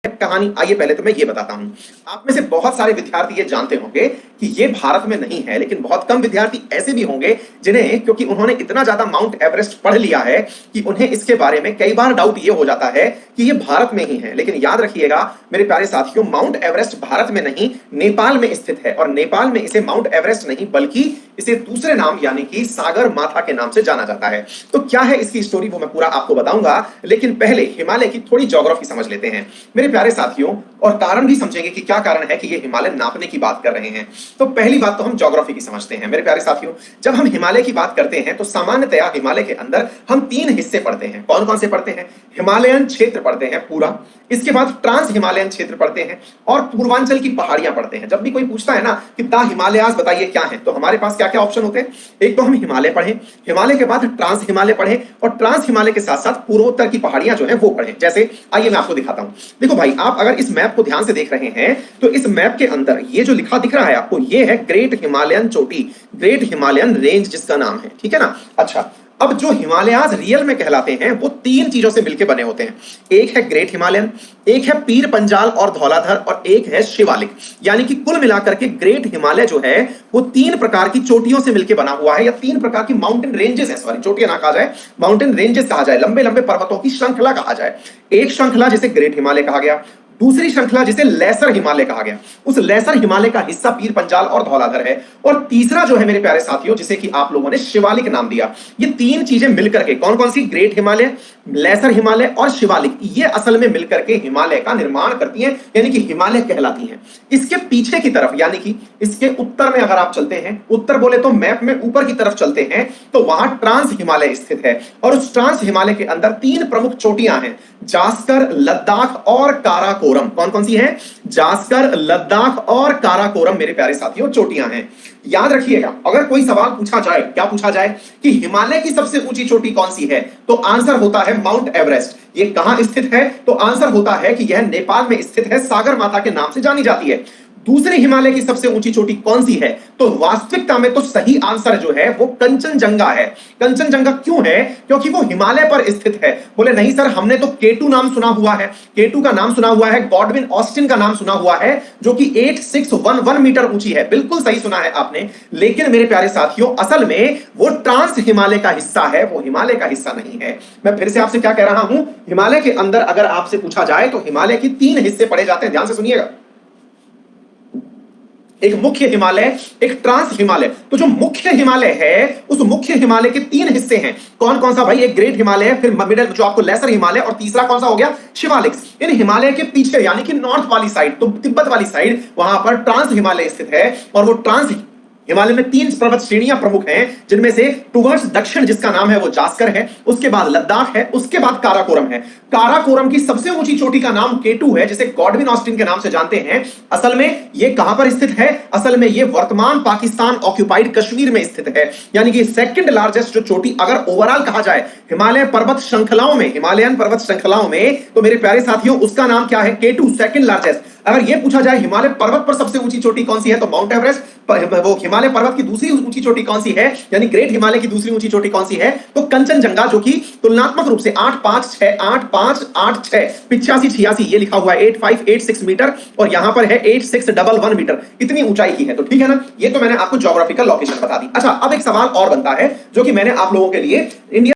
कहानी। आइए पहले तो मैं ये बताता हूं। आप में से बहुत सारे विद्यार्थी ये जानते होंगे कि ये भारत में नहीं है, लेकिन बहुत कम विद्यार्थी ऐसे भी होंगे जिन्हें, क्योंकि उन्होंने इतना ज्यादा माउंट एवरेस्ट पढ़ लिया है कि उन्हें इसके बारे में कई बार डाउट ये हो जाता है कि ये भारत में ही है। लेकिन याद रखिएगा मेरे प्यारे साथियों, माउंट एवरेस्ट भारत में नहीं नेपाल में स्थित है, और नेपाल में इसे माउंट एवरेस्ट नहीं बल्कि इसे दूसरे नाम यानी कि सागर माथा के नाम से जाना जाता है। तो क्या है इसकी स्टोरी वो मैं पूरा आपको बताऊंगा, लेकिन पहले हिमालय की थोड़ी ज्योग्राफी समझ लेते हैं मेरे प्यारे साथियों, और कारण भी समझेंगे कि क्या कारण है कि ये हिमालय नापने की बात कर रहे हैं। तो पहली बात तो हम ज्योग्राफी की समझते हैं मेरे प्यारे साथियों। जब हम हिमालय की बात करते हैं तो सामान्यतया हिमालय के अंदर हम तीन हिस्से पढ़ते हैं। कौन कौन से पढ़ते हैं? हिमालयन क्षेत्र पढ़ते हैं पूरा, इसके बाद ट्रांस हिमालयन क्षेत्र पढ़ते हैं, और पूर्वांचल की पहाड़ियां पढ़ते हैं। जब भी कोई पूछता है ना कि द हिमालयाज बताइए क्या है, तो हमारे पास क्या क्या ऑप्शन होते हैं। एक तो हम हिमालय पढ़ें, हिमालय के बाद ट्रांस हिमालय पढ़ें, और ट्रांस हिमालय के साथ साथ पूर्वोत्तर की पहाड़ियां जो है वो पढ़ें। जैसे आइए मैं आपको दिखाता हूं। देखो भाई, आप अगर इस मैप को ध्यान से देख रहे हैं तो इस मैप के अंदर ये जो लिखा दिख रहा है आपको, ये है ग्रेट हिमालयन चोटी, ग्रेट हिमालयन रेंज जिसका नाम है, ठीक है ना। अच्छा, अब जो हिमालयाज रियल में कहलाते हैं वो तीन चीजों से मिलकर बने होते हैं। एक है ग्रेट हिमालयन, एक है पीर पंजाल और धौलाधर, और एक है शिवालिक। यानी कि कुल मिलाकर के ग्रेट हिमालय जो है वो तीन प्रकार की चोटियों से मिलकर बना हुआ है, या तीन प्रकार की माउंटेन रेंजेस है, सॉरी चोटियां ना कहा जाए, माउंटेन रेंजेस कहा जाए, लंबे लंबे पर्वतों की श्रृंखला कहा जाए। एक श्रृंखला जिसे ग्रेट हिमालय कहा गया, दूसरी श्रृंखला जिसे लेसर हिमालय कहा गया, उस लेसर हिमालय का हिस्सा पीर पंजाल और धौलाधर है, और तीसरा जो है मेरे प्यारे साथियों जिसे कि आप लोगों ने शिवालिक नाम दिया। ये तीन चीजें मिलकर के कौन कौन सी? ग्रेट हिमालय, लेसर हिमालय और शिवालिक, ये असल में मिलकर के हिमालय का निर्माण करती हैं, यानी कि हिमालय कहलाती हैं। इसके पीछे की तरफ यानी कि इसके उत्तर में अगर आप चलते हैं, उत्तर बोले तो मैप में ऊपर की तरफ चलते हैं, तो वहां ट्रांस हिमालय स्थित है, और उस ट्रांस हिमालय के अंदर तीन प्रमुख चोटियां हैं, जास्कर, लद्दाख और काराकोरम। कौन कौन सी है? जास्कर, लद्दाख और काराकोरम मेरे प्यारे साथियों चोटियां हैं। याद रखिएगा, अगर कोई सवाल पूछा जाए, क्या पूछा जाए कि हिमालय की सबसे ऊंची चोटी कौन सी है, तो आंसर होता है माउंट एवरेस्ट। ये कहां स्थित है? तो आंसर होता है कि यह नेपाल में स्थित है, सागर माता के नाम से जानी जाती है। दूसरी हिमालय की सबसे ऊंची चोटी कौन सी है? तो वास्तविकता में तो सही आंसर जो है वो कंचनजंगा है। कंचनजंगा क्यों है? क्योंकि वो हिमालय पर स्थित है। बोले नहीं सर, हमने तो केटू नाम सुना हुआ है, केटू का नाम सुना हुआ है, गॉडविन ऑस्टिन का नाम सुना हुआ है, जो कि 8611 मीटर ऊंची है। बिल्कुल सही सुना है आपने, लेकिन मेरे प्यारे साथियों असल में वो ट्रांस हिमालय का हिस्सा है, वो हिमालय का हिस्सा नहीं है। मैं फिर से आपसे क्या कह रहा हूं, हिमालय के अंदर अगर आपसे पूछा जाए तो हिमालय के तीन हिस्से पढ़े जाते हैं, ध्यान से सुनिएगा। एक मुख्य हिमालय, एक ट्रांस हिमालय। तो जो मुख्य हिमालय है उस मुख्य हिमालय के तीन हिस्से हैं। कौन कौन सा भाई? एक ग्रेट हिमालय, फिर मिडिल जो आपको लेसर हिमालय, और तीसरा कौन सा हो गया? शिवालिक। इन हिमालय के पीछे यानी कि नॉर्थ वाली साइड, तो तिब्बत वाली साइड, वहां पर ट्रांस हिमालय स्थित है, और वो ट्रांस हिमालय में तीन पर्वत श्रेणियां प्रमुख हैं, जिनमें से टुवर्ड्स दक्षिण जिसका नाम है वो जास्कर है, उसके बाद लद्दाख है, उसके बाद काराकोरम है। काराकोरम की सबसे ऊंची चोटी का नाम केटू है, जिसे गॉडविन ऑस्टिन के नाम से जानते हैं। असल में ये कहां पर स्थित है? असल में ये वर्तमान पाकिस्तान ऑक्यूपाइड कश्मीर में स्थित है, यानी कि सेकंड लार्जेस्ट जो चोटी अगर ओवरऑल कहा जाए हिमालय पर्वत श्रृंखलाओं में, हिमालयन पर्वत श्रृंखलाओं में, तो मेरे प्यारे साथियों उसका नाम क्या है? केटू, सेकंड लार्जेस्ट। अगर यह पूछा जाए हिमालय पर्वत पर सबसे ऊंची चोटी कौन सी है, तो माउंट एवरेस्ट। वो हिमालय पर्वत की दूसरी ऊंची चोटी कौन सी है, यानी ग्रेट हिमालय की दूसरी ऊंची चोटी कौन सी है, तो कंचनजंगा, जो कि तुलनात्मक रूप से 856 8586 8586 ये लिखा हुआ है 8586 मीटर, और यहां पर है 8611 मीटर, इतनी ऊंचाई की है। तो ठीक है ना, ये तो मैंने आपको ज्योग्राफिकल लोकेशन बता दी। अच्छा, अब एक सवाल और बनता है जो कि मैंने आप लोगों के लिए इंडिया